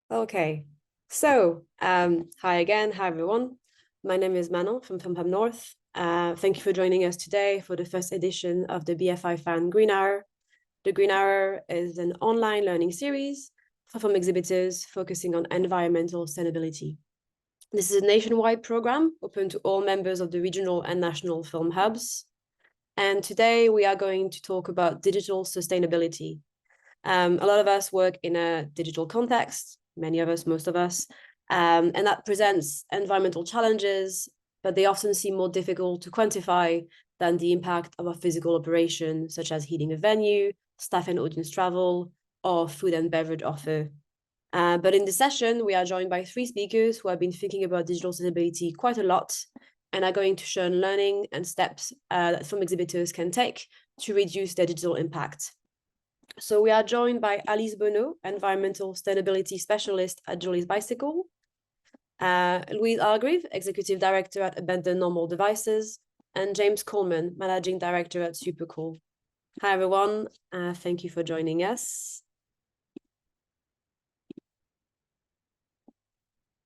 Okay, so hi again, hi everyone. My name is Manon from Film North. Thank you for joining us today for the first edition of the BFI FAN Green Hour. The Green Hour is an online learning series for film exhibitors focusing on environmental sustainability. This is a nationwide program open to all members of the regional and national film hubs. And today we are going to talk about digital sustainability. A lot of us work in a digital context, many of us, most of us, and that presents environmental challenges, but they often seem more difficult to quantify than the impact of a physical operation, such as heating a venue, staff and audience travel, or food and beverage offer. But in this session, we are joined by three speakers who have been thinking about digital sustainability quite a lot and are going to share learning and steps that film exhibitors can take to reduce their digital impact. So we are joined by Alice Bonnot, Environmental Sustainability Specialist at Julie's Bicycle, Louise Hargreaves, Executive Director at Abandoned Normal Devices, and James Coleman, Managing Director at Supercool. Hi, everyone. Thank you for joining us.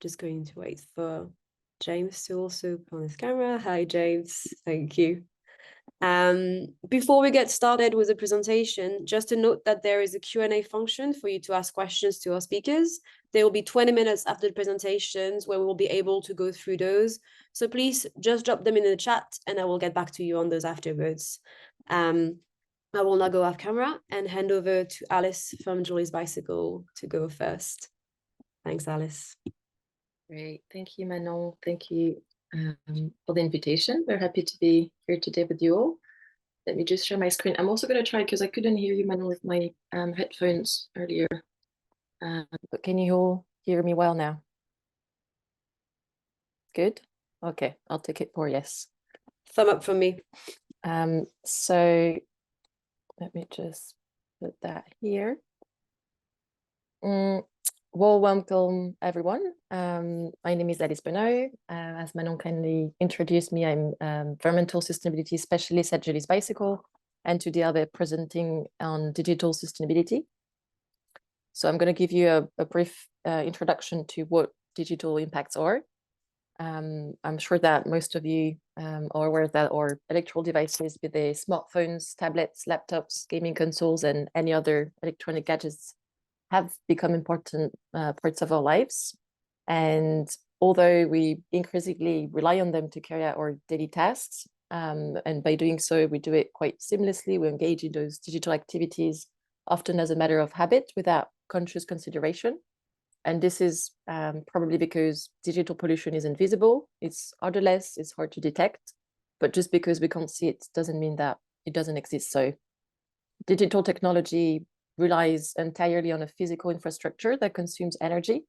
Just going to wait for James to also put on his camera. Hi, James. Thank you. Before we get started with the presentation, just a note that there is a Q&A function for you to ask questions to our speakers. There will be 20 minutes after the presentations where we will be able to go through those. So please just drop them in the chat and I will get back to you on those afterwards. I will now go off camera and hand over to Alice from Julie's Bicycle to go first. Thanks, Alice. Great. Thank you, Manon. Thank you for the invitation. We're happy to be here today with you all. Let me just share my screen. I'm also going to try, because I couldn't hear you, Manon, with my headphones earlier. But can you all hear me well now? Good? Okay, I'll take it for yes. Thumb up from me. So let me just put that here. Well, welcome everyone. My name is Alice Bonnot. As Manon kindly introduced me, I'm environmental sustainability specialist at Julie's Bicycle, and today I'll be presenting on digital sustainability. So I'm going to give you a brief introduction to what digital impacts are. I'm sure that most of you are aware that our electrical devices, be they smartphones, tablets, laptops, gaming consoles, and any other electronic gadgets, have become important parts of our lives. And although we increasingly rely on them to carry out our daily tasks, and by doing so, we do it quite seamlessly. We engage in those digital activities, often as a matter of habit without conscious consideration. And this is probably because digital pollution is invisible, it's odorless, it's hard to detect, but just because we can't see it doesn't mean that it doesn't exist. So digital technology relies entirely on a physical infrastructure that consumes energy.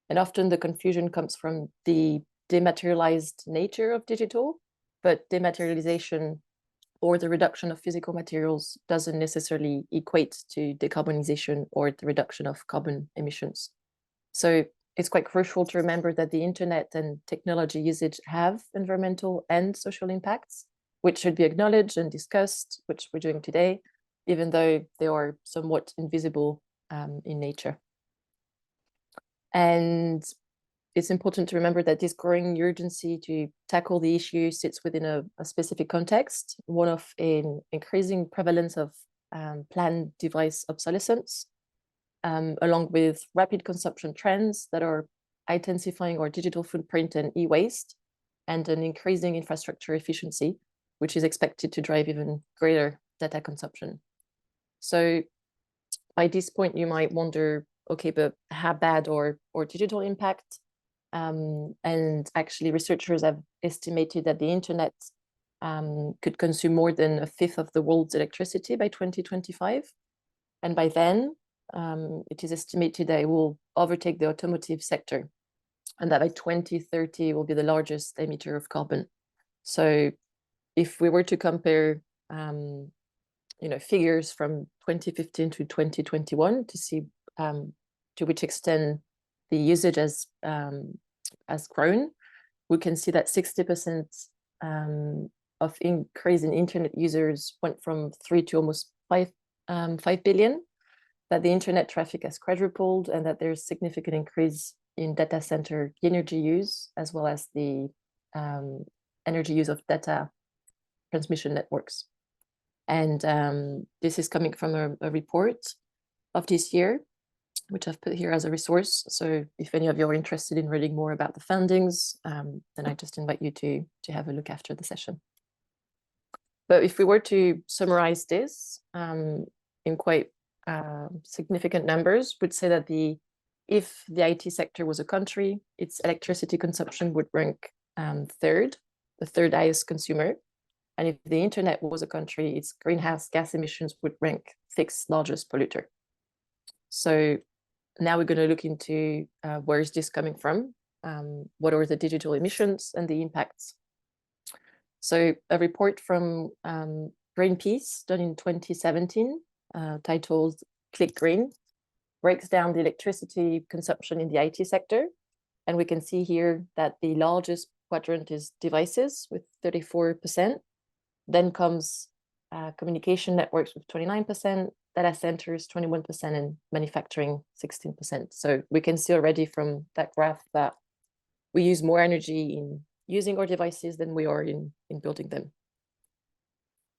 And often the confusion comes from the dematerialized nature of digital, but dematerialization or the reduction of physical materials doesn't necessarily equate to decarbonization or the reduction of carbon emissions. So it's quite crucial to remember that the internet and technology usage have environmental and social impacts, which should be acknowledged and discussed, which we're doing today, even though they are somewhat invisible in nature. And it's important to remember that this growing urgency to tackle the issue sits within a specific context, one of an increasing prevalence of planned device obsolescence, along with rapid consumption trends that are intensifying our digital footprint and e-waste, and an increasing infrastructure efficiency, which is expected to drive even greater data consumption. So by this point, you might wonder, okay, but how bad or digital impact? And actually researchers have estimated that the internet could consume more than a fifth of the world's electricity by 2025. And by then, it is estimated that it will overtake the automotive sector, and that by 2030 will be the largest emitter of carbon. So if we were to compare figures from 2015 to 2021 to see to which extent the usage has grown, we can see that 60% of increase in internet users went from 3 to almost 5 billion. that the internet traffic has quadrupled and that there's significant increase in data center energy use, as well as the energy use of data transmission networks. And this is coming from a report of this year, which I've put here as a resource. So if any of you are interested in reading more about the findings, then I just invite you to have a look after the session. But if we were to summarize this in quite significant numbers, would say that if the IT sector was a country, its electricity consumption would rank third, the third highest consumer. And if the internet was a country, its greenhouse gas emissions would rank sixth largest polluter. So now we're going to look into where is this coming from? What are the digital emissions and the impacts? So a report from Greenpeace done in 2017, titled Click Green, breaks down the electricity consumption in the IT sector. And we can see here that the largest quadrant is devices with 34%. Then comes communication networks with 29%, data centers 21%, and manufacturing 16%. So we can see already from that graph that we use more energy in using our devices than we are in building them.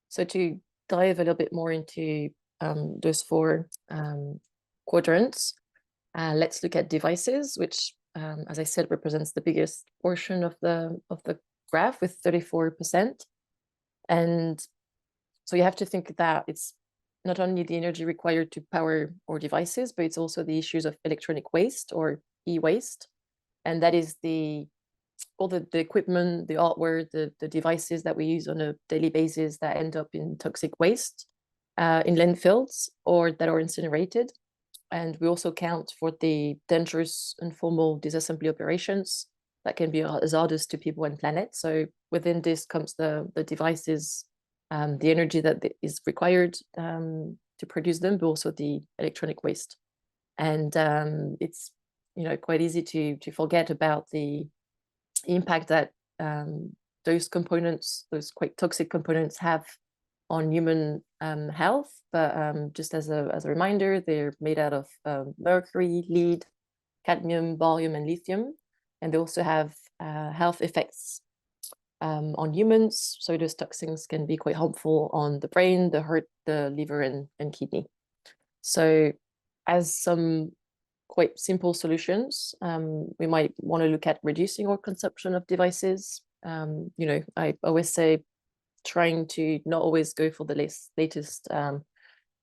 So to dive a little bit more into those four quadrants, let's look at devices, which, as I said, represents the biggest portion of the graph with 34%. And so you have to think that it's not only the energy required to power our devices, but it's also the issues of electronic waste or e-waste. And that is all the equipment, the hardware, the devices that we use on a daily basis that end up in toxic waste in landfills or that are incinerated. And we also count for the dangerous informal disassembly operations that can be hazardous to people and planet. So within this comes the devices, the energy that is required to produce them, but also the electronic waste. And it's quite easy to forget about the impact that those components, those quite toxic components, have on human health. But just as a reminder, they're made out of mercury, lead, cadmium, barium, and lithium. And they also have health effects on humans. So those toxins can be quite harmful on the brain, the heart, the liver, and kidney. So as some quite simple solutions, we might want to look at reducing our consumption of devices. I always say trying to not always go for the latest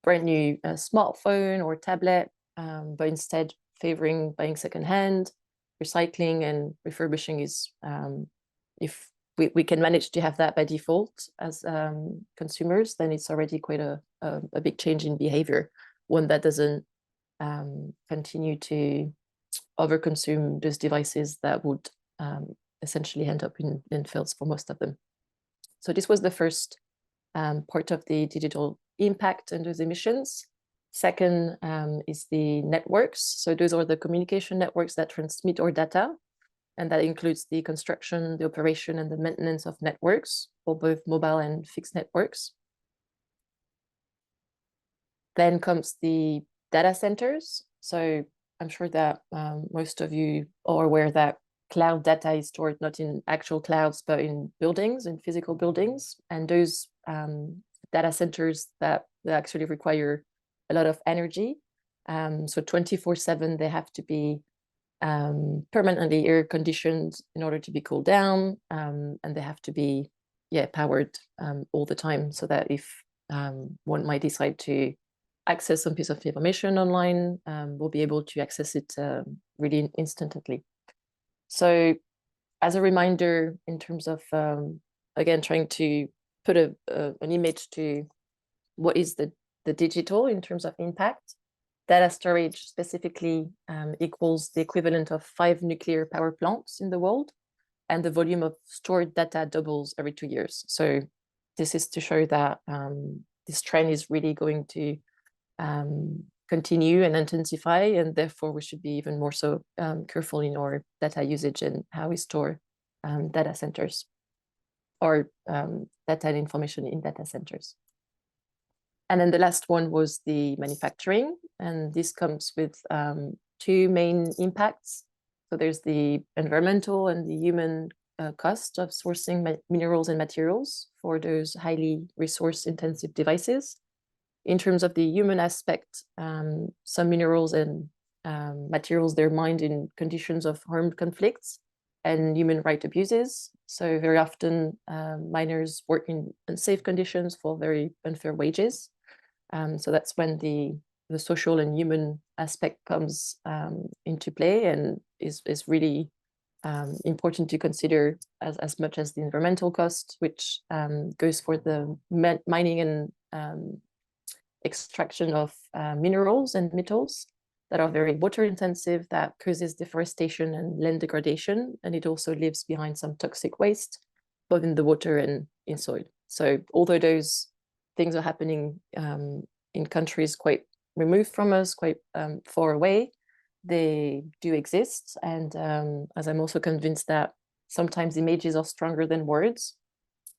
brand new smartphone or tablet, but instead favoring buying secondhand. Recycling and refurbishing is, if we can manage to have that by default as consumers, then it's already quite a big change in behavior, one that doesn't continue to overconsume those devices that would essentially end up in landfills for most of them. So this was the first part of the digital impact and those emissions. Second is the networks. So those are the communication networks that transmit our data. And that includes the construction, the operation, and the maintenance of networks for both mobile and fixed networks. Then comes the data centers. So I'm sure that most of you are aware that cloud data is stored not in actual clouds, but in buildings, in physical buildings. And those data centers that actually require a lot of energy. So 24/7, they have to be permanently air conditioned in order to be cooled down. And they have to be powered all the time, so that if one might decide to access some piece of information online, we'll be able to access it really instantly. So as a reminder, in terms of, again, trying to put an image to what is the digital in terms of impact, data storage specifically equals the equivalent of 5 nuclear power plants in the world, and the volume of stored data doubles every 2 years. So this is to show that this trend is really going to continue and intensify, and therefore we should be even more so careful in our data usage and how we store data centers or data and information in data centers. And then the last one was the manufacturing, and this comes with two main impacts. So there's the environmental and the human cost of sourcing minerals and materials for those highly resource-intensive devices. In terms of the human aspect, some minerals and materials, they're mined in conditions of armed conflicts and human rights abuses. So very often miners work in unsafe conditions for very unfair wages. So that's when the social and human aspect comes into play, and is really important to consider as much as the environmental cost, which goes for the mining and extraction of minerals and metals that are very water intensive, that causes deforestation and land degradation, and it also leaves behind some toxic waste, both in the water and in soil. So although those things are happening in countries quite removed from us, quite far away, they do exist. And as I'm also convinced that sometimes images are stronger than words,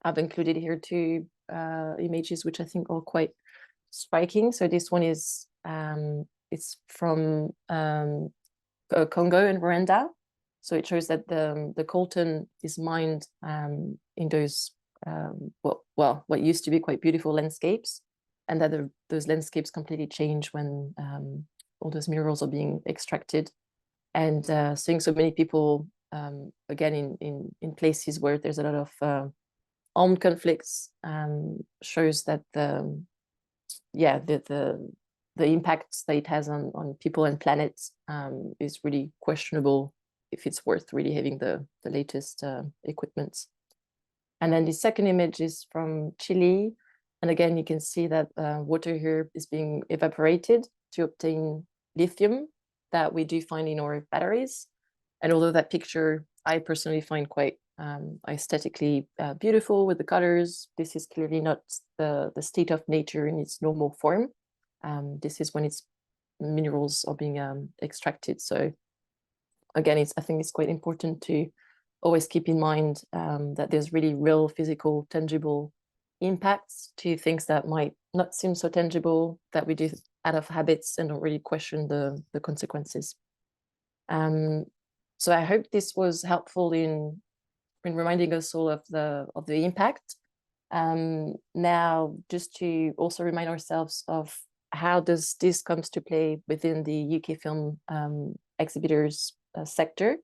I've included here two images which I think are quite striking. So this one is it's from Congo and Rwanda. So it shows that the coltan is mined in those what used to be quite beautiful landscapes, and that those landscapes completely change when all those minerals are being extracted. And seeing so many people again in places where there's a lot of armed conflicts shows that the impact that it has on people and planets is really questionable, if it's worth really having the latest equipment. And then the second image is from Chile. And again, you can see that water here is being evaporated to obtain lithium that we do find in our batteries. And although that picture I personally find quite aesthetically beautiful with the colors, this is clearly not the state of nature in its normal form. This is when its minerals are being extracted. So again, I think it's quite important to always keep in mind that there's really real physical, tangible impacts to things that might not seem so tangible, that we do out of habits and don't really question the consequences. So I hope this was helpful in reminding us all of the impact. Now, just to also remind ourselves of how does this comes to play within the UK film exhibitors sector.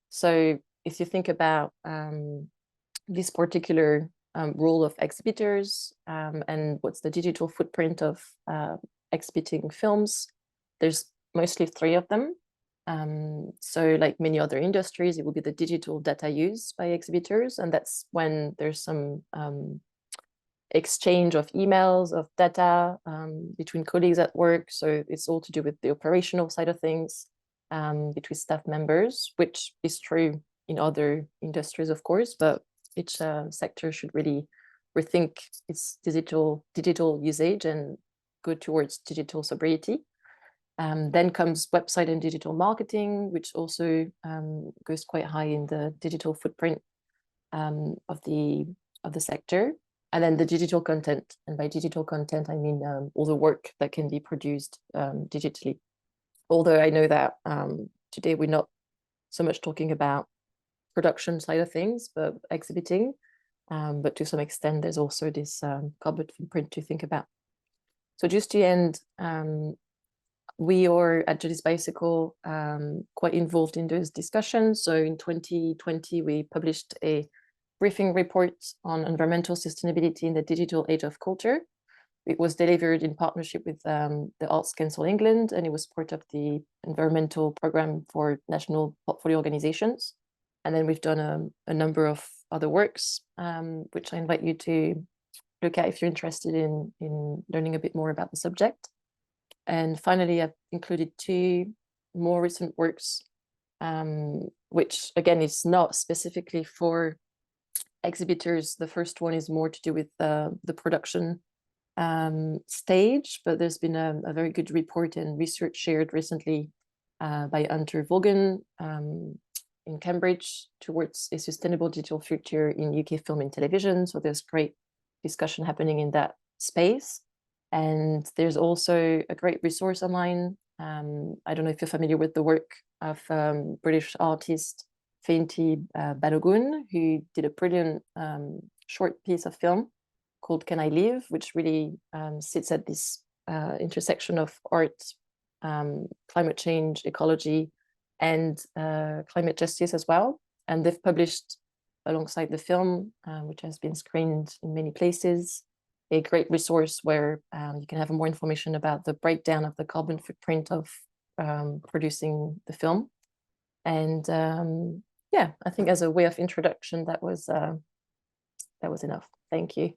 So if you think about this particular role of exhibitors and what's the digital footprint of exhibiting films, there's mostly three of them. So like many other industries, it will be the digital data used by exhibitors, and that's when there's some exchange of emails, of data between colleagues at work. So it's all to do with the operational side of things between staff members, which is true in other industries, of course, but each sector should really rethink its digital usage and go towards digital sobriety. Then comes website and digital marketing, which also goes quite high in the digital footprint of the sector. And then the digital content. And by digital content, I mean all the work that can be produced digitally. Although I know that today we're not so much talking about production side of things, but exhibiting. But to some extent, there's also this carbon footprint to think about. So just to end, we are at Julie's Bicycle quite involved in those discussions. So in 2020, we published a briefing report on environmental sustainability in the digital age of culture. It was delivered in partnership with the Arts Council England, and it was part of the environmental program for national portfolio organizations. And then we've done a number of other works, which I invite you to look at if you're interested in learning a bit more about the subject. And finally, I've included two more recent works, which again is not specifically for exhibitors. The first one is more to do with the production stage, but there's been a very good report and research shared recently by Hunter Vaughan in Cambridge towards a sustainable digital future in UK film and television. So there's great discussion happening in that space. And there's also a great resource online. I don't know if you're familiar with the work of British artist Fenty Balogun, who did a brilliant short piece of film called Can I Live, which really sits at this intersection of art, climate change, ecology, and climate justice as well. And they've published, alongside the film, which has been screened in many places, a great resource where you can have more information about the breakdown of the carbon footprint of producing the film. And yeah, I think as a way of introduction, that was enough. Thank you.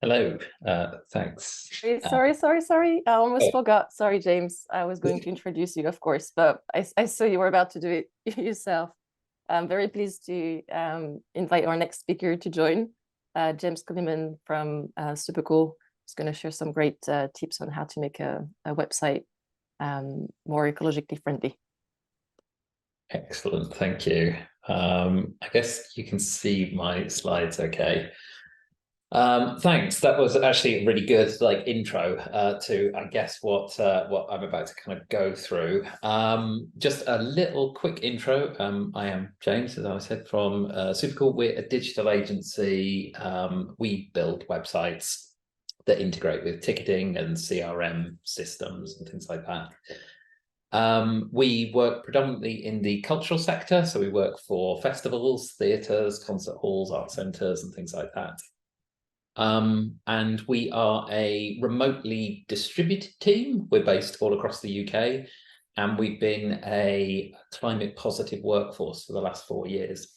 Hello, thanks. Sorry. I almost forgot. Sorry, James. I was going to introduce you, of course, but I saw you were about to do it yourself. I'm very pleased to invite our next speaker to join, James Coleman from Supercool. He's going to share some great tips on how to make a website more ecologically friendly. Excellent, thank you. I guess you can see my slides okay. Thanks. That was actually a really good intro to, I guess, what I'm about to kind of go through. Just a little quick intro. I am James, as I said, from Supercool. We're a digital agency. We build websites that integrate with ticketing and CRM systems and things like that. We work predominantly in the cultural sector, so we work for festivals, theatres, concert halls, art centres, and things like that. And we are a remotely distributed team. We're based all across the UK, and we've been a climate positive workforce for the last 4 years.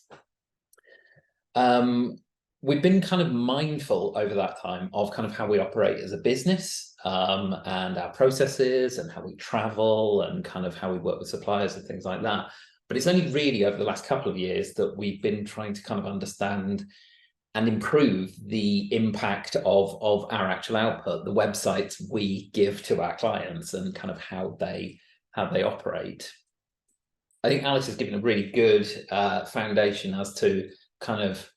We've been kind of mindful over that time of kind of how we operate as a business, and our processes and how we travel and kind of how we work with suppliers and things like that. But it's only really over the last couple of years that we've been trying to kind of understand and improve the impact of our actual output, the websites we give to our clients, and kind of how they operate. I think Alice has given a really good foundation as to kind of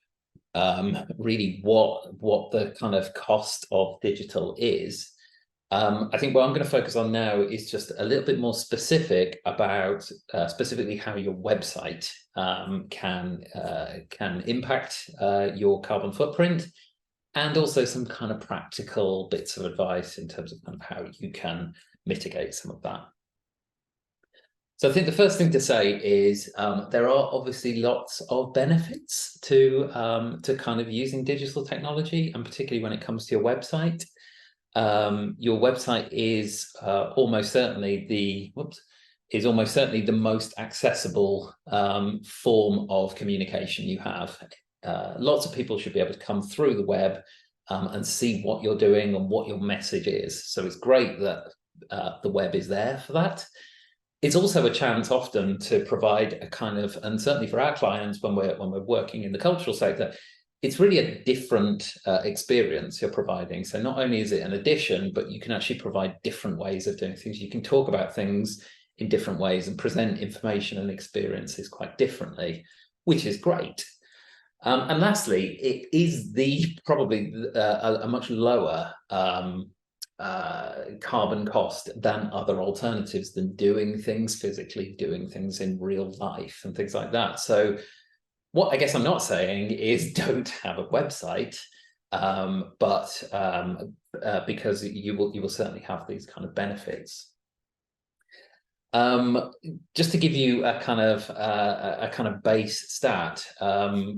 really what the kind of cost of digital is. I think what I'm going to focus on now is just a little bit more specific about specifically how your website can impact your carbon footprint, and also some kind of practical bits of advice in terms of kind of how you can mitigate some of that. So I think the first thing to say is there are obviously lots of benefits to kind of using digital technology, and particularly when it comes to your website. Your website is almost certainly the most accessible form of communication you have. Lots of people should be able to come through the web and see what you're doing and what your message is. So it's great that the web is there for that. It's also a chance often to provide a kind of, and certainly for our clients when we're working in the cultural sector, it's really a different experience you're providing. So not only is it an addition, but you can actually provide different ways of doing things. You can talk about things in different ways and present information and experiences quite differently, which is great. And lastly, it is probably a much lower carbon cost than other alternatives, than doing things physically, doing things in real life and things like that. So what I guess I'm not saying is don't have a website, because you will certainly have these kind of benefits. Just to give you a kind of base stat,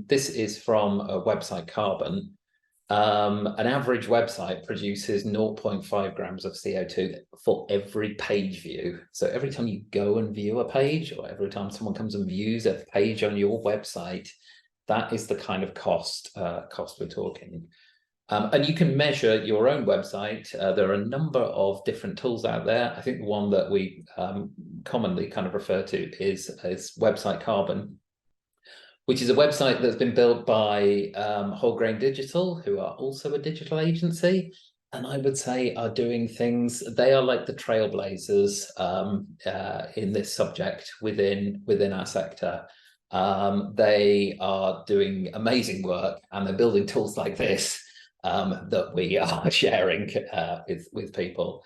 this is from a website Carbon. An average website produces 0.5 grams of CO2 for every page view. So every time you go and view a page, or every time someone comes and views a page on your website, that is the kind of cost we're talking. And you can measure your own website. There are a number of different tools out there. I think the one that we commonly kind of refer to is Website Carbon, which is a website that's been built by Hargreaves Digital, who are also a digital agency, and I would say are doing things. They are like the trailblazers in this subject within our sector. They are doing amazing work, and they're building tools like this that we are sharing with people.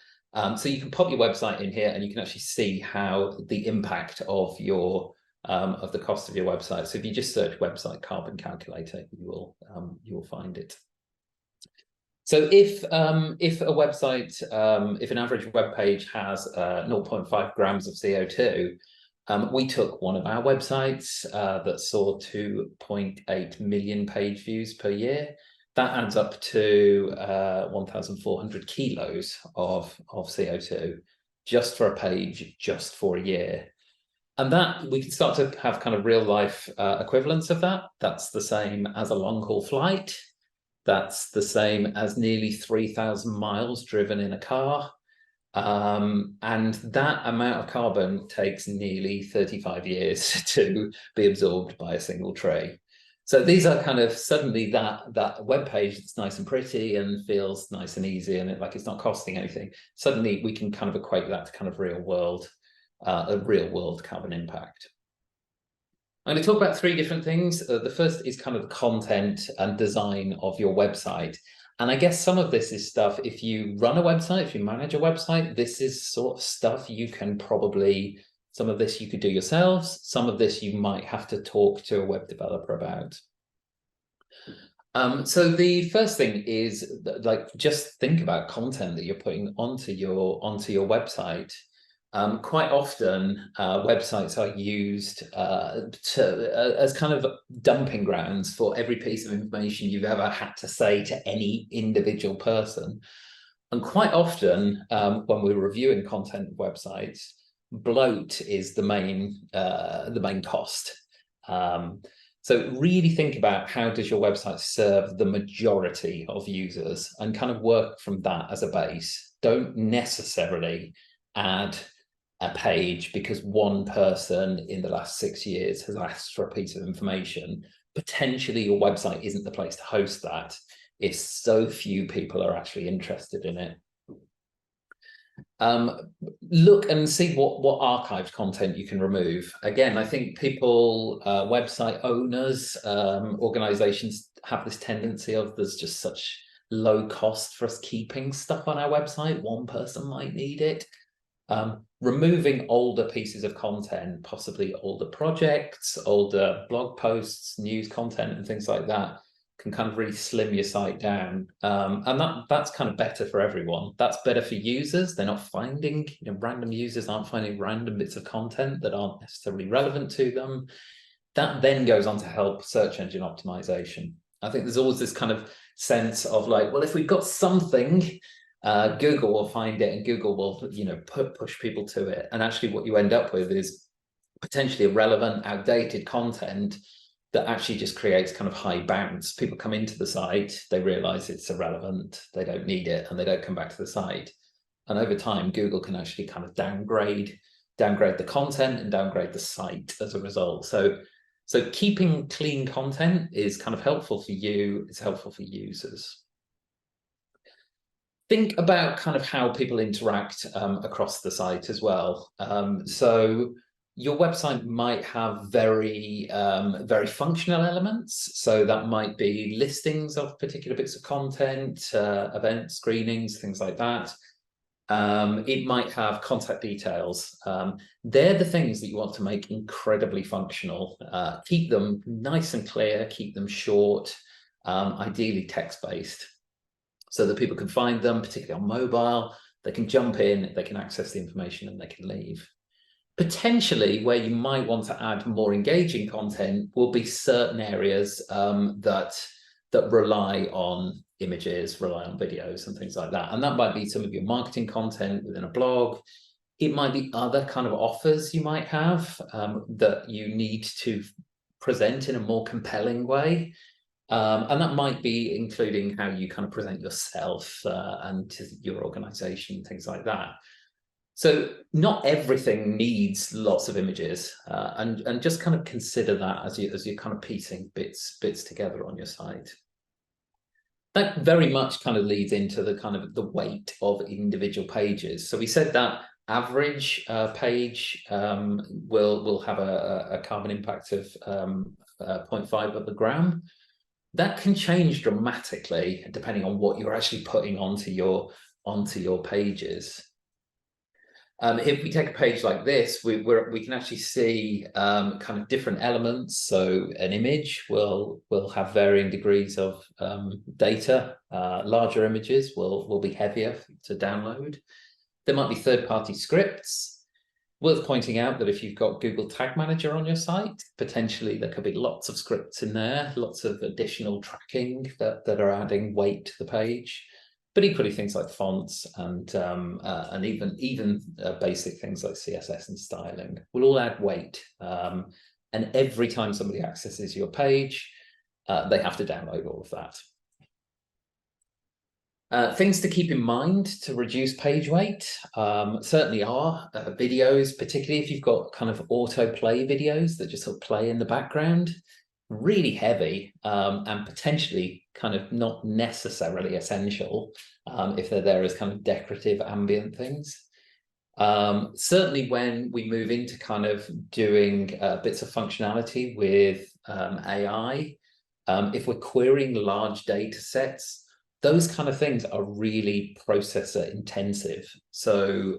So you can pop your website in here, and you can actually see how the impact of your of the cost of your website. So if you just search website carbon calculator, you will find it. So if a website, if an average web page has 0.5 grams of CO2, we took one of our websites that saw 2.8 million page views per year. That adds up to 1,400 kilos of CO2 just for a page, just for a year. And that we can start to have kind of real life equivalents of that. That's the same as a long haul flight. That's the same as nearly 3,000 miles driven in a car. And that amount of carbon takes nearly 35 years to be absorbed by a single tree. So these are kind of suddenly that web page that's nice and pretty and feels nice and easy, and like it's not costing anything. Suddenly we can kind of equate that to kind of real world, a real world carbon impact. I'm going to talk about three different things. The first is kind of the content and design of your website. And I guess some of this is stuff, if you run a website, if you manage a website, this is sort of stuff you can probably, some of this you could do yourselves, some of this you might have to talk to a web developer about. So the first thing is like, just think about content that you're putting onto your website. Quite often, websites are used as kind of dumping grounds for every piece of information you've ever had to say to any individual person. And quite often, when we're reviewing content of websites, bloat is the main cost. So really think about, how does your website serve the majority of users, and kind of work from that as a base. Don't necessarily add a page because one person in the last 6 years has asked for a piece of information. Potentially your website isn't the place to host that if so few people are actually interested in it. Look and see what archived content you can remove. Again, I think people, website owners, organizations have this tendency of, there's just such low cost for us keeping stuff on our website. One person might need it. Removing older pieces of content, possibly older projects, older blog posts, news content and things like that, can kind of really slim your site down. And that's kind of better for everyone. That's better for users. They're not finding, random users aren't finding random bits of content that aren't necessarily relevant to them. That then goes on to help search engine optimization. I think there's always this kind of sense of like, well, if we've got something, Google will find it and Google will, push people to it. And actually what you end up with is potentially irrelevant, outdated content that actually just creates kind of high bounce. People come into the site, they realize it's irrelevant, they don't need it, and they don't come back to the site. And over time, Google can actually kind of downgrade the content and downgrade the site as a result. So keeping clean content is kind of helpful for you, it's helpful for users. Think about kind of how people interact across the site as well. So your website might have very functional elements. So that might be listings of particular bits of content, event screenings, things like that. It might have contact details. They're the things that you want to make incredibly functional. Keep them nice and clear, keep them short, ideally text-based, so that people can find them, particularly on mobile. They can jump in, they can access the information, and they can leave. Potentially, where you might want to add more engaging content will be certain areas that rely on images, rely on videos and things like that. And that might be some of your marketing content within a blog. It might be other kind of offers you might have that you need to present in a more compelling way. And that might be including how you kind of present yourself and to your organization, things like that. So not everything needs lots of images, and just kind of consider that as you're kind of piecing bits together on your site. That very much kind of leads into the kind of the weight of individual pages. So we said that average page will have a carbon impact of 0.5 of a gram. That can change dramatically depending on what you're actually putting onto your pages. If we take a page like this, we can actually see kind of different elements. So an image will have varying degrees of data. Larger images will be heavier to download. There might be third-party scripts. Worth pointing out that if you've got Google Tag Manager on your site, potentially there could be lots of scripts in there, lots of additional tracking that are adding weight to the page. But equally, things like fonts and even basic things like CSS and styling will all add weight. And every time somebody accesses your page, they have to download all of that. Things to keep in mind to reduce page weight certainly are videos, particularly if you've got kind of autoplay videos that just sort of play in the background. Really heavy and potentially kind of not necessarily essential if they're there as kind of decorative ambient things. Certainly when we move into kind of doing bits of functionality with AI, if we're querying large data sets, those kind of things are really processor intensive. So,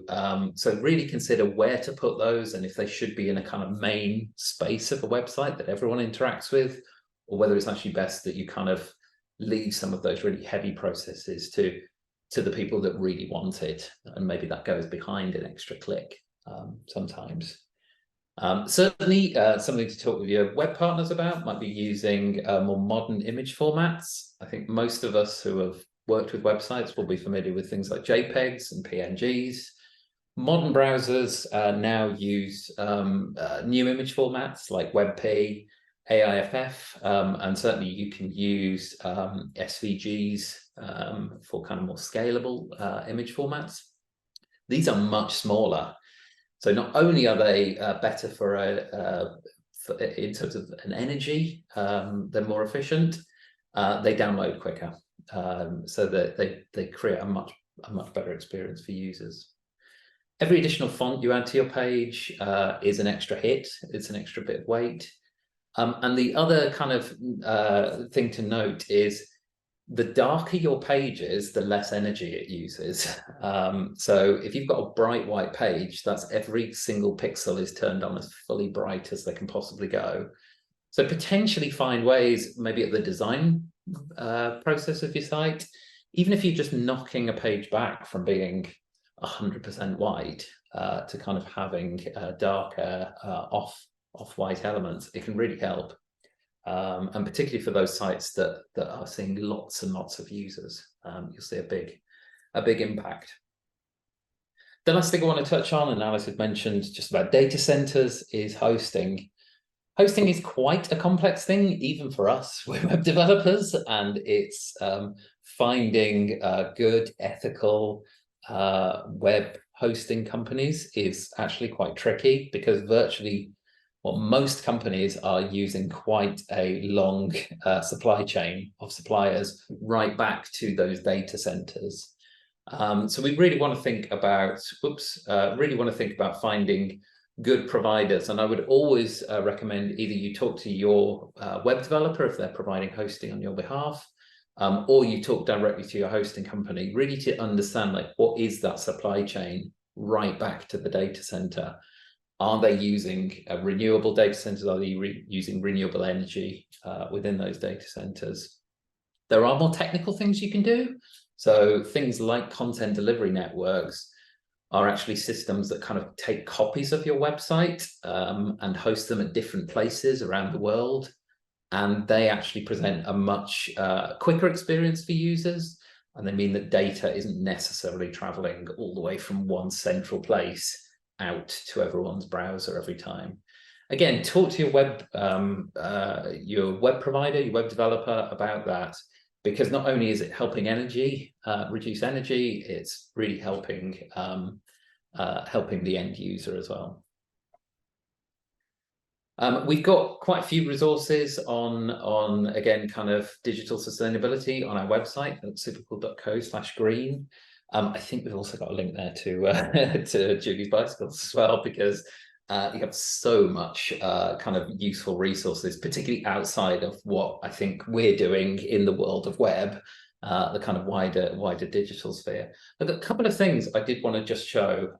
so really consider where to put those and if they should be in a kind of main space of a website that everyone interacts with, or whether it's actually best that you kind of leave some of those really heavy processes to the people that really want it. And maybe that goes behind an extra click sometimes. Certainly something to talk with your web partners about might be using more modern image formats. I think most of us who have worked with websites will be familiar with things like JPEGs and PNGs. Modern browsers now use new image formats like WebP, AIFF, and certainly you can use SVGs for kind of more scalable image formats. These are much smaller. So not only are they better for in terms of an energy, they're more efficient, they download quicker, so that they create a much better experience for users. Every additional font you add to your page is an extra hit, it's an extra bit of weight. And the other kind of thing to note is the darker your page is, the less energy it uses. So if you've got a bright white page, that's every single pixel is turned on as fully bright as they can possibly go. So potentially find ways, maybe at the design process of your site, even if you're just knocking a page back from being 100% white to kind of having darker off-white elements, it can really help. And particularly for those sites that are seeing lots and lots of users, you'll see a big impact. The last thing I want to touch on, and Alice had mentioned just about data centers, is hosting. Hosting is quite a complex thing, even for us, we're web developers, and it's finding good, ethical web hosting companies is actually quite tricky, because virtually most companies are using quite a long supply chain of suppliers right back to those data centers. So we really want to think about, finding good providers. And I would always recommend either you talk to your web developer if they're providing hosting on your behalf, or you talk directly to your hosting company, really to understand like what is that supply chain right back to the data center. Are they using renewable data centers? Are they using renewable energy within those data centers? There are more technical things you can do. So things like content delivery networks are actually systems that kind of take copies of your website and host them at different places around the world. And they actually present a much quicker experience for users. And they mean that data isn't necessarily traveling all the way from one central place out to everyone's browser every time. Again, talk to your web provider, your web developer about that, because not only is it helping reduce energy, it's really helping the end user as well. We've got quite a few resources on again, kind of digital sustainability on our website at supercool.co/green. I think we've also got a link there to to Julie's bicycles as well, because you have so much kind of useful resources, particularly outside of what I think we're doing in the world of web, the kind of wider digital sphere. But a couple of things I did want to just show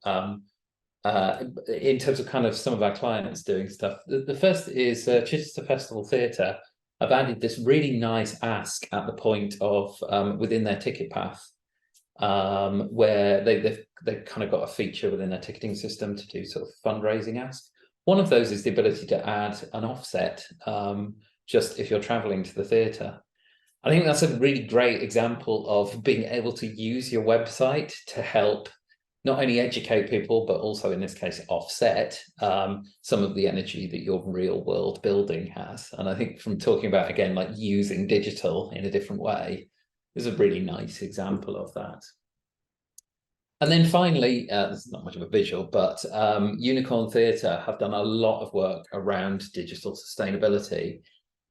in terms of kind of some of our clients doing stuff. The first is Chichester Festival Theatre. I've added this really nice ask at the point of within their ticket path, where they've kind of got a feature within their ticketing system to do sort of fundraising ask. One of those is the ability to add an offset, just if you're traveling to the theatre. I think that's a really great example of being able to use your website to help not only educate people, but also in this case, offset some of the energy that your real world building has. And I think from talking about, again, like using digital in a different way, is a really nice example of that. And then finally, this is not much of a visual, but Unicorn Theatre have done a lot of work around digital sustainability.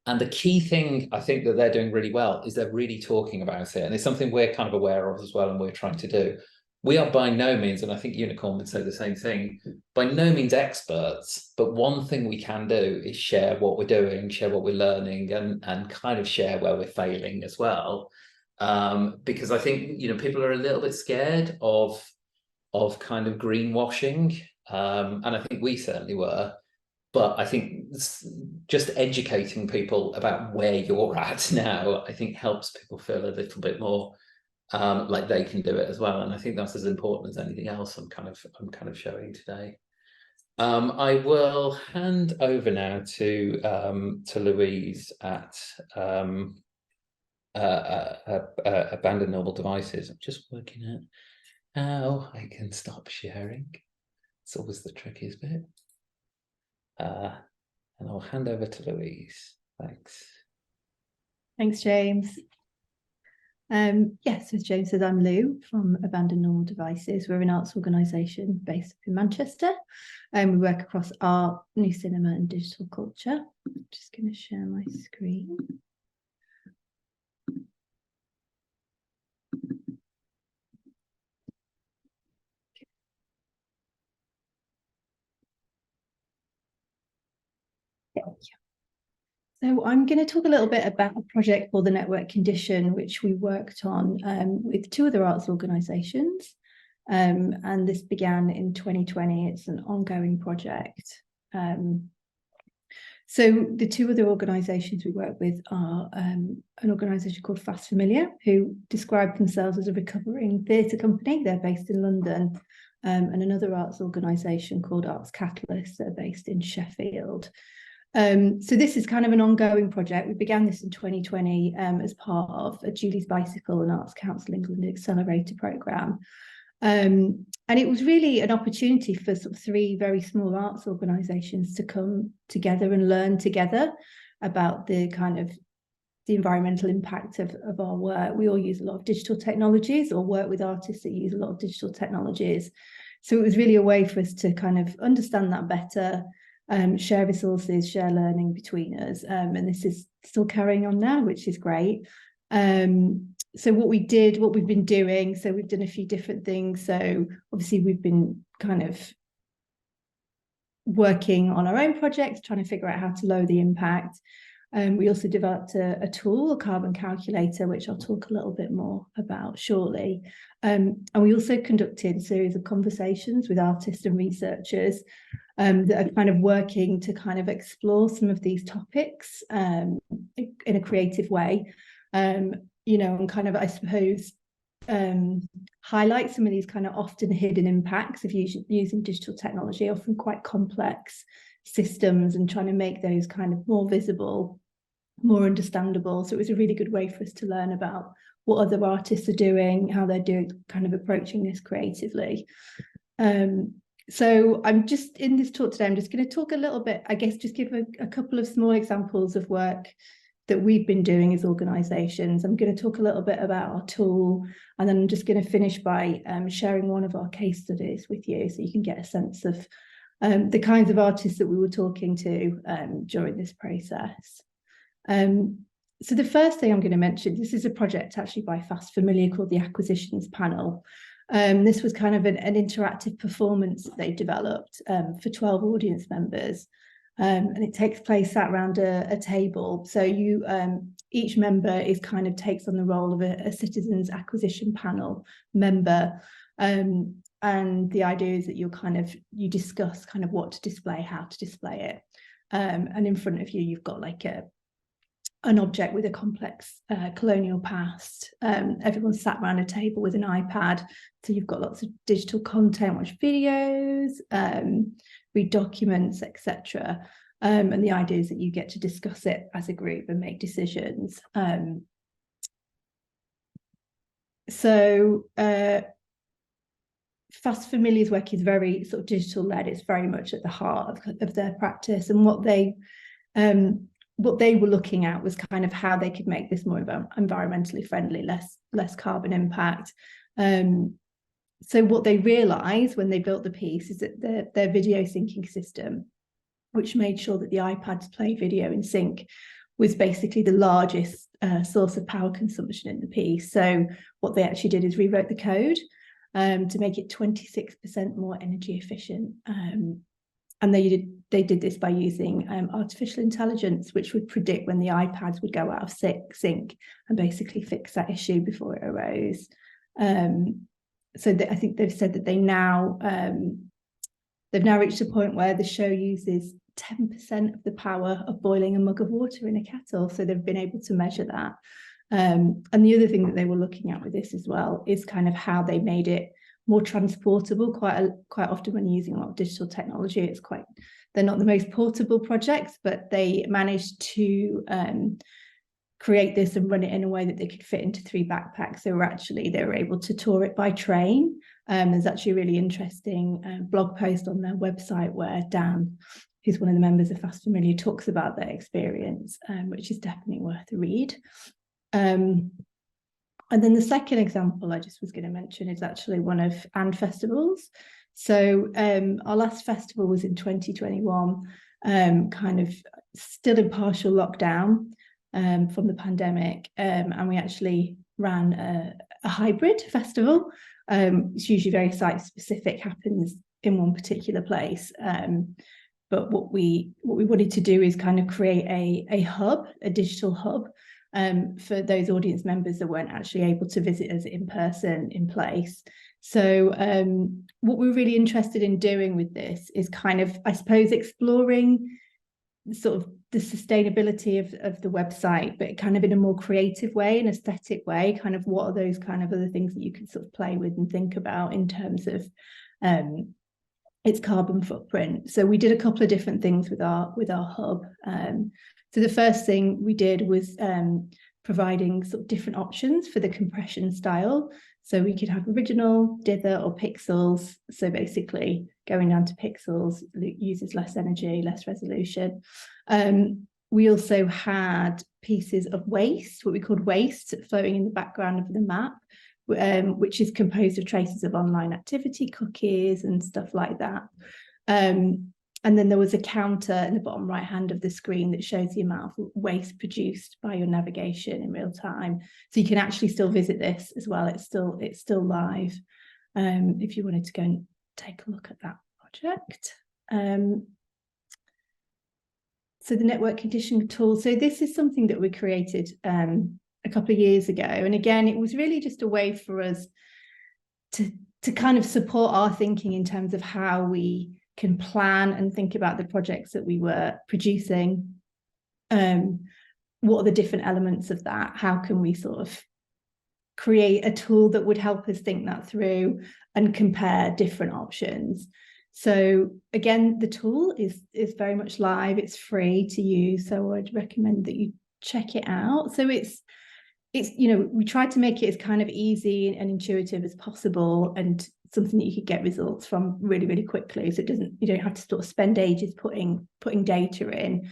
And the key thing I think that they're doing really well is they're really talking about it. And it's something we're kind of aware of as well, and we're trying to do. We are by no means, and I think Unicorn would say the same thing, by no means experts, but one thing we can do is share what we're doing, share what we're learning, and kind of share where we're failing as well. Because I think, you know, people are a little bit scared of kind of greenwashing, and I think we certainly were. But I think just educating people about where you're at now, I think helps people feel a little bit more like they can do it as well. And I think that's as important as anything else I'm kind of showing today. I will hand over now to Louise at Abandoned Normal Devices. I'm just working out how I can stop sharing. It's always the trickiest bit. And I'll hand over to Louise. Thanks. Thanks, James. Yes, as James said, I'm Lou from Abandoned Normal Devices. We're an arts organisation based in Manchester, and we work across art, new cinema and digital culture. I'm just going to share my screen. So I'm going to talk a little bit about a project called the Network Condition, which we worked on with two other arts organisations. And this began in 2020. It's an ongoing project. So the two other organisations we work with are an organisation called Fast Familiar, who describe themselves as a recovering theatre company. They're based in London. And another arts organisation called Arts Catalyst. They're based in Sheffield. So this is kind of an ongoing project. We began this in 2020 as part of a Julie's Bicycle and Arts Council England Accelerator programme. And it was really an opportunity for sort of three very small arts organisations to come together and learn together about the kind of the environmental impact of our work. We all use a lot of digital technologies or work with artists that use a lot of digital technologies. So it was really a way for us to kind of understand that better, share resources, share learning between us. And this is still carrying on now, which is great. So what we've been doing, so we've done a few different things. So obviously we've been kind of working on our own projects, trying to figure out how to lower the impact. We also developed a tool, a carbon calculator, which I'll talk a little bit more about shortly. And we also conducted a series of conversations with artists and researchers that are kind of working to kind of explore some of these topics in a creative way, you know, and kind of, I suppose, highlight some of these kind of often hidden impacts of using digital technology, often quite complex systems, and trying to make those kind of more visible, more understandable. So it was a really good way for us to learn about what other artists are doing, how they're doing, kind of approaching this creatively. So I'm just in this talk today, I'm just going to talk a little bit, I guess, just give a couple of small examples of work that we've been doing as organisations. I'm going to talk a little bit about our tool, and then I'm just going to finish by sharing one of our case studies with you, so you can get a sense of the kinds of artists that we were talking to during this process. So the first thing I'm going to mention, this is a project actually by Fast Familiar called the Acquisitions Panel. This was kind of an interactive performance that they developed for 12 audience members. And it takes place sat around a table. So you each member is kind of takes on the role of a citizens acquisition panel member. And the idea is that you discuss kind of what to display, how to display it. And in front of you, you've got like an object with a complex colonial past. Everyone's sat around a table with an iPad. So you've got lots of digital content, watch videos, read documents, etc. And the idea is that you get to discuss it as a group and make decisions. Fast Familiar's work is very sort of digital led. It's very much at the heart of their practice, and what they were looking at was kind of how they could make this more environmentally friendly, less carbon impact. So what they realized when they built the piece is that their video syncing system, which made sure that the iPads play video in sync, was basically the largest source of power consumption in the piece. So what they actually did is rewrote the code to make it 26% more energy efficient. And they did this by using artificial intelligence, which would predict when the iPads would go out of sync and basically fix that issue before it arose. So I think they've said that they've now reached a point where the show uses 10% of the power of boiling a mug of water in a kettle. So they've been able to measure that. And the other thing that they were looking at with this as well is kind of how they made it more transportable. Quite often when using a lot of digital technology, they're not the most portable projects, but they managed to create this and run it in a way that they could fit into 3 backpacks. They were able to tour it by train. There's actually a really interesting blog post on their website where Dan, who's one of the members of Fast Familiar, talks about their experience, which is definitely worth a read. And then the second example I just was going to mention is actually one of AND festivals. So our last festival was in 2021, kind of still in partial lockdown from the pandemic. And we actually ran a hybrid festival. It's usually very site specific, happens in one particular place. But what we wanted to do is kind of create a hub, a digital hub, for those audience members that weren't actually able to visit us in person, in place. So what we're really interested in doing with this is kind of, I suppose, exploring sort of the sustainability of the website, but kind of in a more creative way, an aesthetic way, kind of what are those kind of other things that you can sort of play with and think about in terms of its carbon footprint. So we did a couple of different things with our hub. So the first thing we did was providing sort of different options for the compression style. So we could have original, dither, or pixels. So basically going down to pixels uses less energy, less resolution. We also had pieces of waste, what we called waste, floating in the background of the map, which is composed of traces of online activity, cookies, and stuff like that. And then there was a counter in the bottom right hand of the screen that shows the amount of waste produced by your navigation in real time. So you can actually still visit this as well. It's still live if you wanted to go and take a look at that project. So the network conditioning tool. So this is something that we created a couple of years ago. And again, it was really just a way for us to kind of support our thinking in terms of how we can plan and think about the projects that we were producing. What are the different elements of that? How can we sort of create a tool that would help us think that through and compare different options? So again, the tool is very much live. It's free to use. So I'd recommend that you check it out. So it's we tried to make it as kind of easy and intuitive as possible, and something that you could get results from really, really quickly. So you don't have to sort of spend ages putting data in.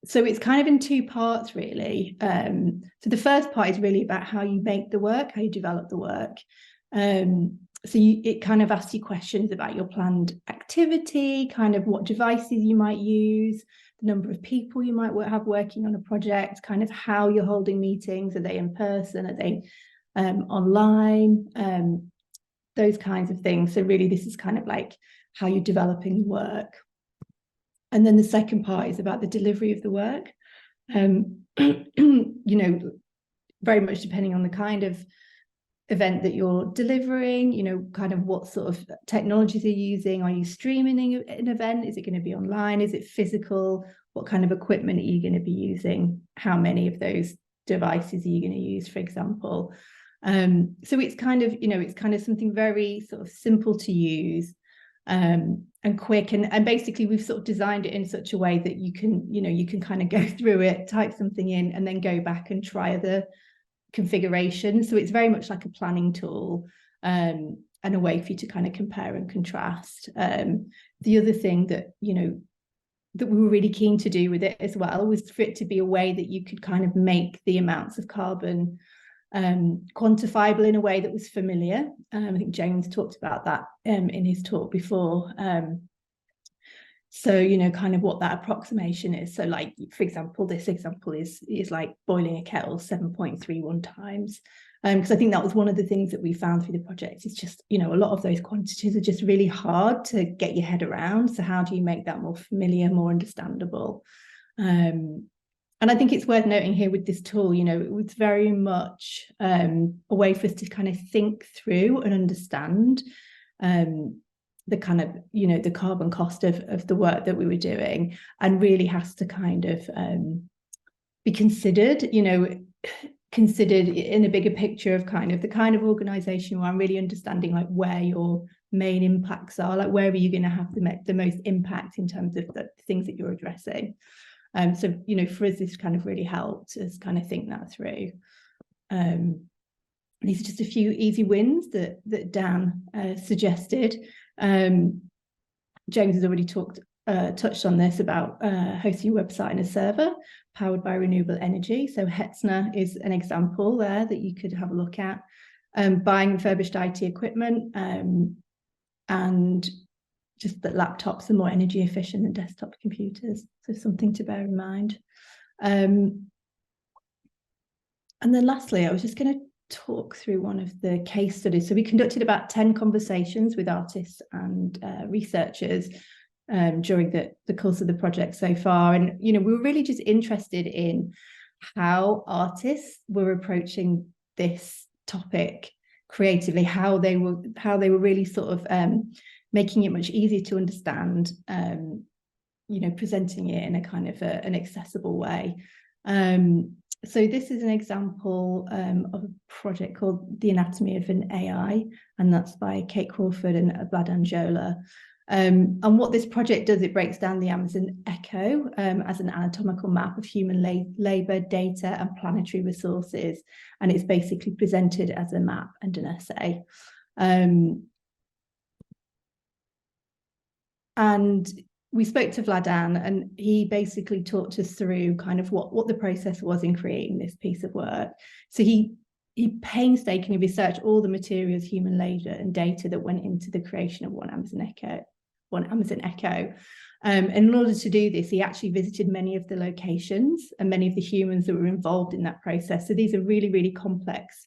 So it's kind of in 2 parts, really. So the first part is really about how you make the work, how you develop the work. So it kind of asks you questions about your planned activity, kind of what devices you might use, the number of people you might have working on a project, kind of how you're holding meetings. Are they in person? Are they online? Those kinds of things. So really, this is kind of like how you're developing work. And then the second part is about the delivery of the work. You know, very much depending on the kind of event that you're delivering, you know, kind of what sort of technologies are you using? Are you streaming an event? Is it going to be online? Is it physical? What kind of equipment are you going to be using? How many of those devices are you going to use, for example? So it's kind of, you know, it's kind of something very sort of simple to use, and quick, and basically we've sort of designed it in such a way that you can, you know, you can kind of go through it, type something in, and then go back and try the configuration. So it's very much like a planning tool, and a way for you to kind of compare and contrast. The other thing that, you know, that we were really keen to do with it as well was for it to be a way that you could kind of make the amounts of carbon quantifiable in a way that was familiar. I think James talked about that in his talk before. So, you know, kind of what that approximation is. So like, for example, this example is like boiling a kettle 7.31 times. Because I think that was one of the things that we found through the project. It's just, you know, a lot of those quantities are just really hard to get your head around. So how do you make that more familiar, more understandable? And I think it's worth noting here with this tool, you know, it was very much a way for us to kind of think through and understand the kind of, you know, the carbon cost of the work that we were doing, and really has to kind of be considered, you know, considered in a bigger picture of kind of the kind of organization where I'm really understanding like where your main impacts are, like where are you going to have the most impact in terms of the things that you're addressing. So, you know, for us, this kind of really helped us kind of think that through. These are just a few easy wins that Dan suggested. James has already touched on this about hosting your website and a server powered by renewable energy. So Hetzner is an example there that you could have a look at. Buying refurbished IT equipment, and just that laptops are more energy efficient than desktop computers. So something to bear in mind. And then lastly, I was just going to talk through one of the case studies. So we conducted about 10 conversations with artists and researchers during the course of the project so far. And, you know, we were really just interested in how artists were approaching this topic creatively, how they were really sort of making it much easier to understand, you know, presenting it in a kind of an accessible way. So this is an example of a project called The Anatomy of an AI, and that's by Kate Crawford and Vlad Anjola. And what this project does, it breaks down the Amazon Echo as an anatomical map of human labour, data and planetary resources. And it's basically presented as a map and an essay. And we spoke to Vladan, and he basically talked us through kind of what the process was in creating this piece of work. So he painstakingly researched all the materials, human labour and data that went into the creation of one Amazon Echo. And in order to do this, he actually visited many of the locations and many of the humans that were involved in that process. So these are really, really complex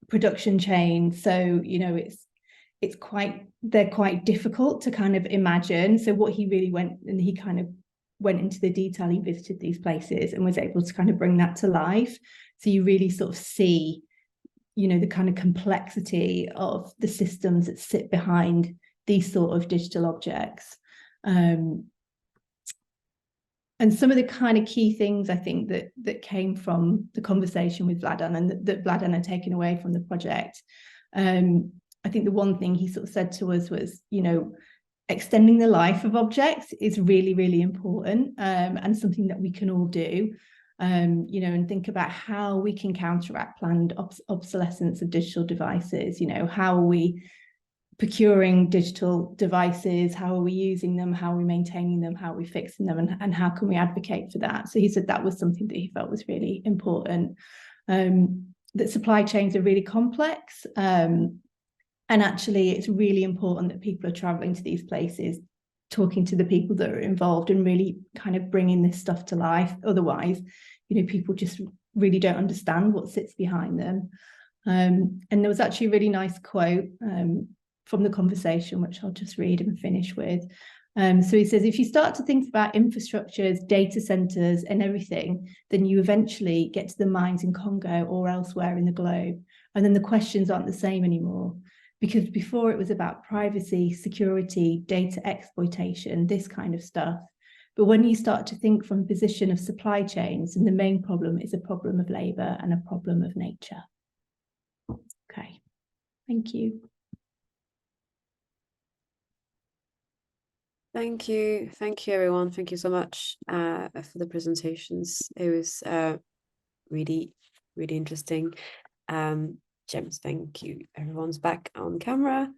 production chains. So, you know, they're quite difficult to kind of imagine. So what he really went into the detail. He visited these places and was able to kind of bring that to life. So you really sort of see, you know, the kind of complexity of the systems that sit behind these sort of digital objects. And some of the kind of key things I think that came from the conversation with Vladan and that Vladan had taken away from the project. I think the one thing he sort of said to us was, you know, extending the life of objects is really, really important, and something that we can all do, you know, and think about how we can counteract planned obsolescence of digital devices. You know, how are we procuring digital devices? How are we using them? How are we maintaining them? How are we fixing them? And how can we advocate for that? So he said that was something that he felt was really important. that supply chains are really complex. And actually, it's really important that people are traveling to these places, talking to the people that are involved and really kind of bringing this stuff to life. Otherwise, people just really don't understand what sits behind them. And there was actually a really nice quote from the conversation, which I'll just read and finish with. So he says, if you start to think about infrastructures, data centers and everything, then you eventually get to the mines in Congo or elsewhere in the globe. And then the questions aren't the same anymore. Because before it was about privacy, security, data exploitation, this kind of stuff. But when you start to think from the position of supply chains, and the main problem is a problem of labor and a problem of nature. Okay, thank you. Thank you everyone. Thank you so much for the presentations. It was really interesting. James, thank you. Everyone's back on camera.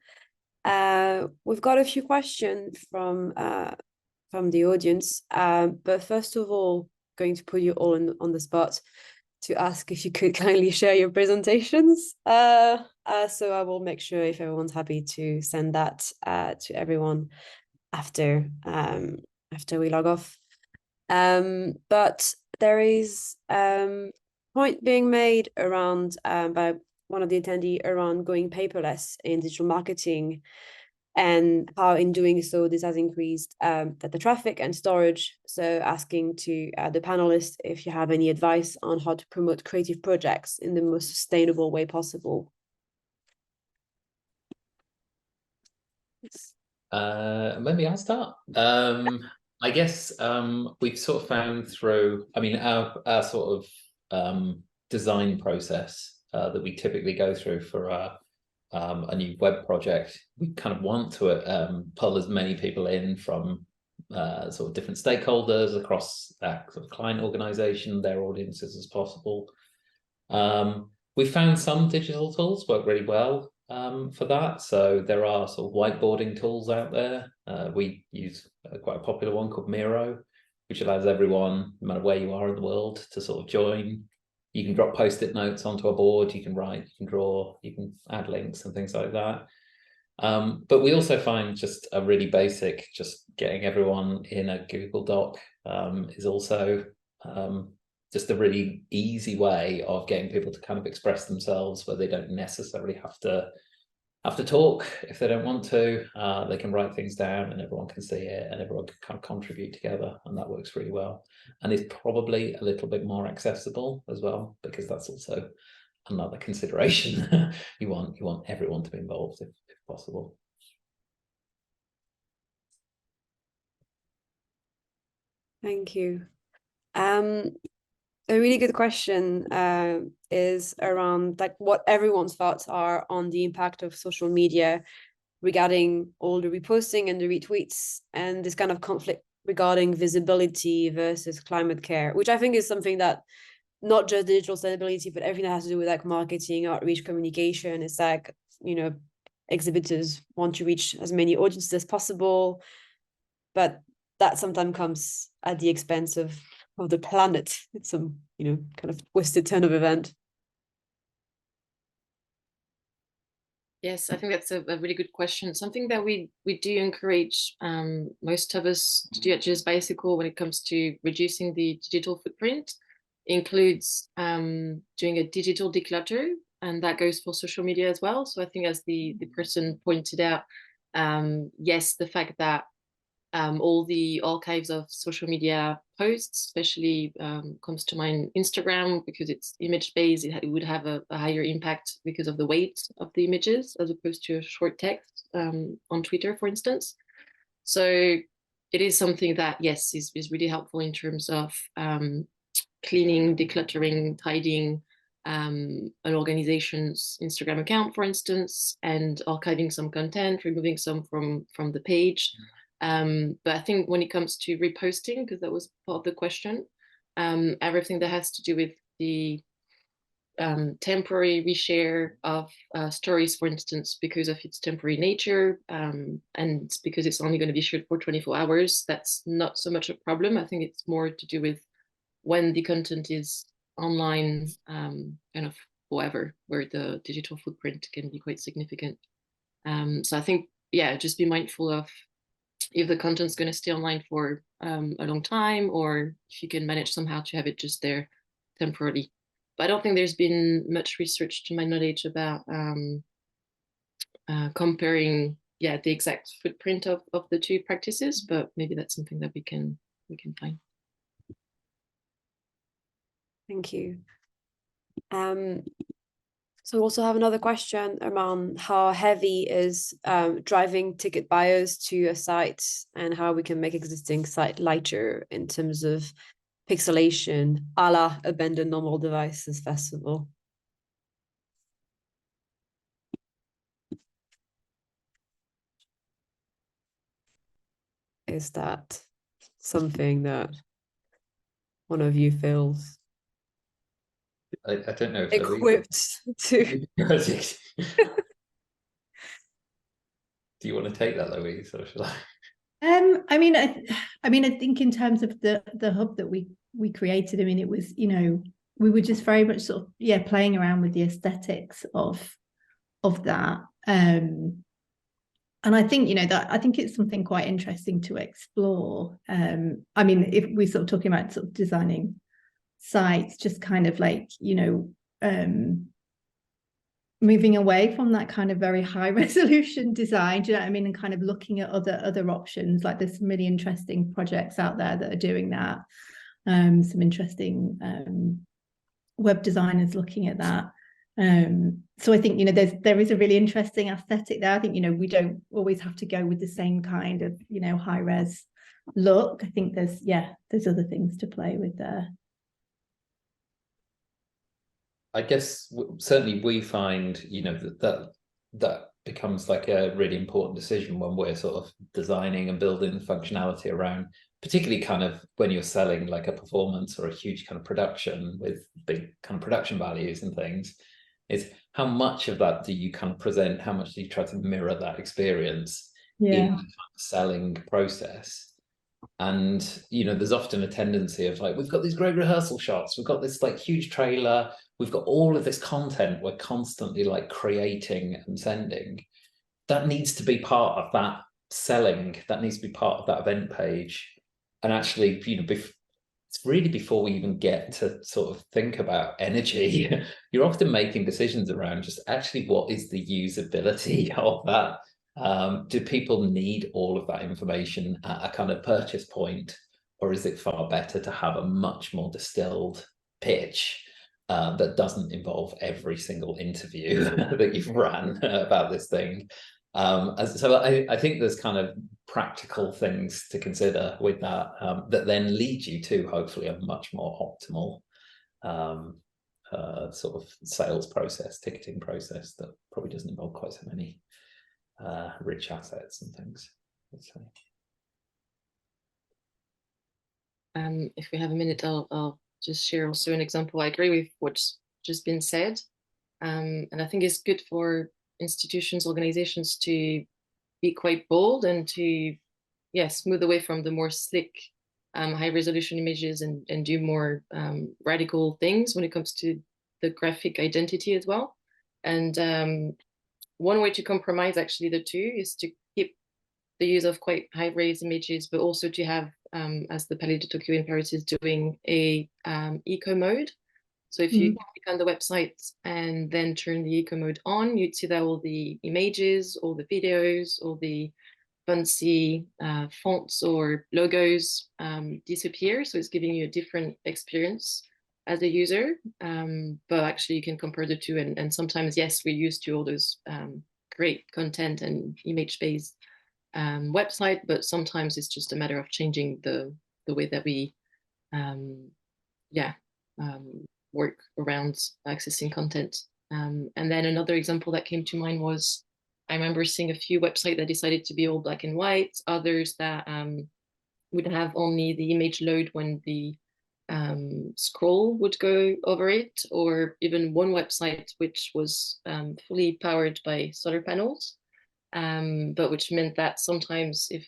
We've got a few questions from the audience, but first of all, going to put you all on the spot to ask if you could kindly share your presentations. So I will make sure, if everyone's happy, to send that to everyone after we log off. But there is point being made around by one of the attendees around going paperless in digital marketing, and how in doing so this has increased the traffic and storage. So asking to the panelists if you have any advice on how to promote creative projects in the most sustainable way possible. Yes. Maybe I'll start. I guess we've sort of found through, our sort of design process that we typically go through for a new web project. We kind of want to pull as many people in from sort of different stakeholders across that sort of client organization, their audiences as possible. We found some digital tools work really well for that. So there are sort of whiteboarding tools out there. We use quite a popular one called Miro, which allows everyone, no matter where you are in the world, to sort of join. You can drop post-it notes onto a board, you can write, you can draw, you can add links and things like that. But we also find just a really basic, just getting everyone in a Google Doc is also just a really easy way of getting people to kind of express themselves, where they don't necessarily have to talk if they don't want to. They can write things down and everyone can see it and everyone can kind of contribute together, and that works really well, and is probably a little bit more accessible as well, because that's also another consideration. you want everyone to be involved if possible. Thank you. A really good question is around like what everyone's thoughts are on the impact of social media regarding all the reposting and the retweets, and this kind of conflict regarding visibility versus climate care, which I think is something that not just digital sustainability, but everything that has to do with like marketing, outreach, communication. It's like, exhibitors want to reach as many audiences as possible, but that sometimes comes at the expense of the planet. It's some, kind of twisted turn of event. Yes, I think that's a really good question. Something that we do encourage most of us to do at Just Bicycle when it comes to reducing the digital footprint includes doing a digital declutter, and that goes for social media as well. So I think, as the person pointed out, yes, the fact that all the archives of social media posts, especially comes to mind Instagram, because it's image-based, it would have a higher impact because of the weight of the images as opposed to a short text on Twitter, for instance. So it is something that, yes, is really helpful in terms of cleaning, decluttering, tidying an organization's Instagram account, for instance, and archiving some content, removing some from the page. But I think when it comes to reposting, because that was part of the question, everything that has to do with the temporary reshare of stories, for instance, because of its temporary nature, and because it's only going to be shared for 24 hours, that's not so much a problem. I think it's more to do with when the content is online, kind of however, where the digital footprint can be quite significant. So I think, yeah, just be mindful of if the content's going to stay online for a long time, or if you can manage somehow to have it just there temporarily. But I don't think there's been much research, to my knowledge, about comparing, yeah, the exact footprint of the two practices. But maybe that's something that we can find. Thank you. So we also have another question around how heavy is driving ticket buyers to a site, and how we can make existing site lighter in terms of pixelation, a la Abandoned Normal Devices Festival. Is that something that one of you feels I don't know if equipped to? Do you want to take that, Louise, or shall I? I mean, I think in terms of the hub that we created, I mean, it was, you know, we were just very much sort of, yeah, playing around with the aesthetics of that. And I think, you know, that I think it's something quite interesting to explore. I mean, if we're sort of talking about sort of designing sites, just kind of like, you know, moving away from that kind of very high resolution design, do you know what I mean? And kind of looking at other options. Like there's some really interesting projects out there that are doing that. Some interesting web designers looking at that. So I think, you know, there is a really interesting aesthetic there. I think, you know, we don't always have to go with the same kind of, you know, high res look. I think there's other things to play with there. I guess certainly we find, you know, that becomes like a really important decision when we're sort of designing and building functionality around, particularly kind of when you're selling like a performance or a huge kind of production with big kind of production values and things, is how much of that do you kind of present, how much do you try to mirror that experience in the kind of selling process? And, you know, there's often a tendency of like, we've got these great rehearsal shots, we've got this like huge trailer, we've got all of this content we're constantly like creating and sending. That needs to be part of that selling, that needs to be part of that event page. And actually, you know, it's really before we even get to sort of think about energy, you're often making decisions around just actually what is the usability of that. Do people need all of that information at a kind of purchase point, or is it far better to have a much more distilled pitch that doesn't involve every single interview that you've ran about this thing? So I think there's kind of practical things to consider with that, that then lead you to hopefully a much more optimal sort of sales process, ticketing process that probably doesn't involve quite so many rich assets and things, I'd say. If we have a minute, I'll just share also an example. I agree with what's just been said. And I think it's good for institutions, organizations to be quite bold and to, yes, move away from the more slick, high resolution images and do more radical things when it comes to the graphic identity as well. And one way to compromise actually the two is to keep the use of quite high res images, but also to have, as the Palais de Tokyo in Paris is doing, a eco mode. So if you click on the website and then turn the eco mode on, you'd see that all the images, all the videos, all the fancy fonts or logos disappear. So it's giving you a different experience as a user. But actually you can compare the two. And sometimes, yes, we're used to all those great content and image-based website, but sometimes it's just a matter of changing the way that we work around accessing content. And then another example that came to mind was, I remember seeing a few websites that decided to be all black and white, others that would have only the image load when the scroll would go over it, or even one website which was fully powered by solar panels, but which meant that sometimes if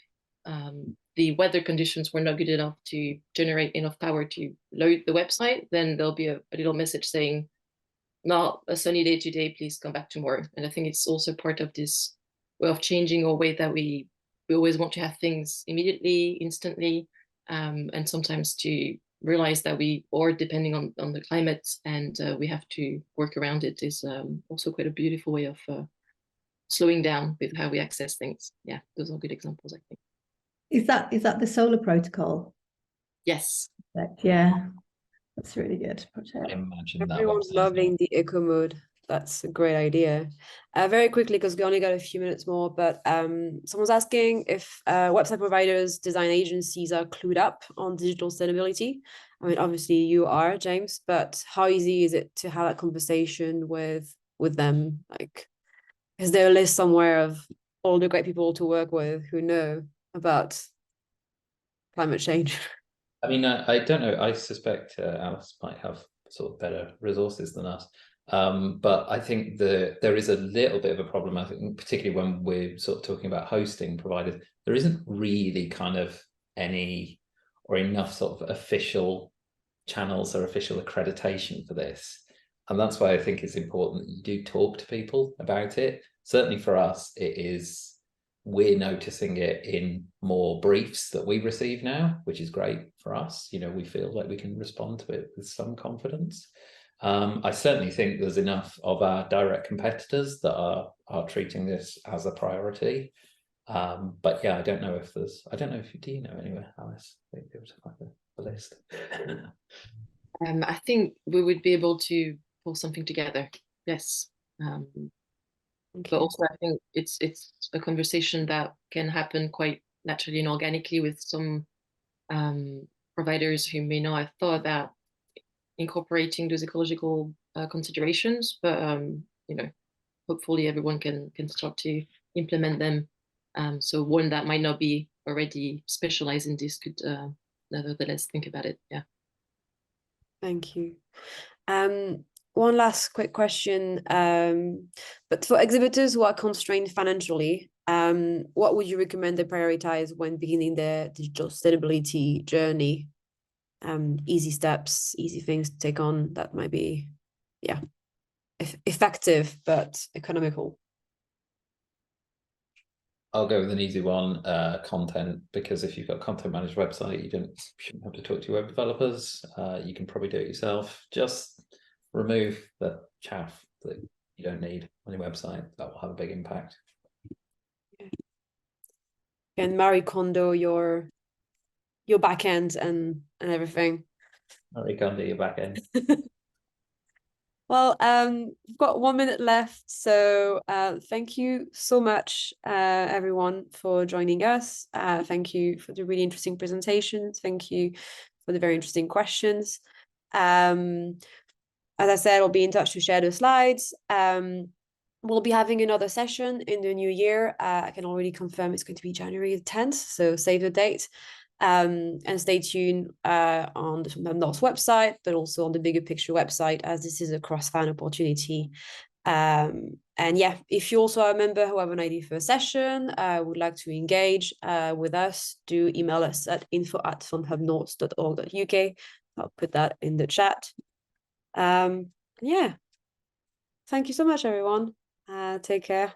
the weather conditions were not good enough to generate enough power to load the website, then there'll be a little message saying not a sunny day today, please come back tomorrow. And I think it's also part of this way of changing our way that we always want to have things immediately, instantly, and sometimes to realize that we are depending on the climate, and we have to work around it is also quite a beautiful way of slowing down with how we access things. Yeah, those are good examples, I think. Is that the solar protocol? Yes. Yeah, that's really good I project. imagine that Everyone's website as well. loving the eco mode. That's a great idea. Very quickly, because we only got a few minutes more, but someone's asking if website providers, design agencies are clued up on digital sustainability. I mean, obviously you are, James, but how easy is it to have that conversation with them? Like, is there a list somewhere of all the great people to work with who know about climate change? I mean, I don't know. I suspect Alice might have sort of better resources than us. But I think there is a little bit of a problem, I think, particularly when we're sort of talking about hosting providers. There isn't really kind of any or enough sort of official channels or official accreditation for this. And that's why I think it's important that you do talk to people about it. Certainly for us, we're noticing it in more briefs that we receive now, which is great for us. You know, we feel like we can respond to it with some confidence. I certainly think there's enough of our direct competitors that are treating this as a priority. But yeah, I don't know if do you know anywhere, Alice? Maybe able to find a list. I think we would be able to pull something together. Yes. But also I think it's a conversation that can happen quite naturally and organically with some providers who may not have thought about incorporating those ecological considerations, but you know, hopefully everyone can start to implement them. So one that might not be already specialized in this could nevertheless think about it. Yeah. Thank you. One last quick question. But for exhibitors who are constrained financially, what would you recommend they prioritize when beginning their digital sustainability journey? Easy steps, easy things to take on that might be, yeah, effective but economical. I'll go with an easy one, content, because if you've got a content managed website, you shouldn't have to talk to web developers. You can probably do it yourself. Just remove the chaff that you don't need on your website. That will have a big impact. And Marie Kondo your back end and everything. Marie Kondo your back end. Well, we've got 1 minute left, so thank you so much, everyone, for joining us. Thank you for the really interesting presentations. Thank you for the very interesting questions. As I said, I'll be in touch to share the slides. We'll be having another session in the new year. I can already confirm it's going to be January the 10th, so save the date. And stay tuned on the North website, but also on the Bigger Picture website, as this is a cross-fan opportunity. And yeah, if you also are a member who have an idea for a session, would like to engage with us, do email us at info@filmhubnorth.org.uk. I'll put that in the chat. Yeah. Thank you so much, everyone. Take care.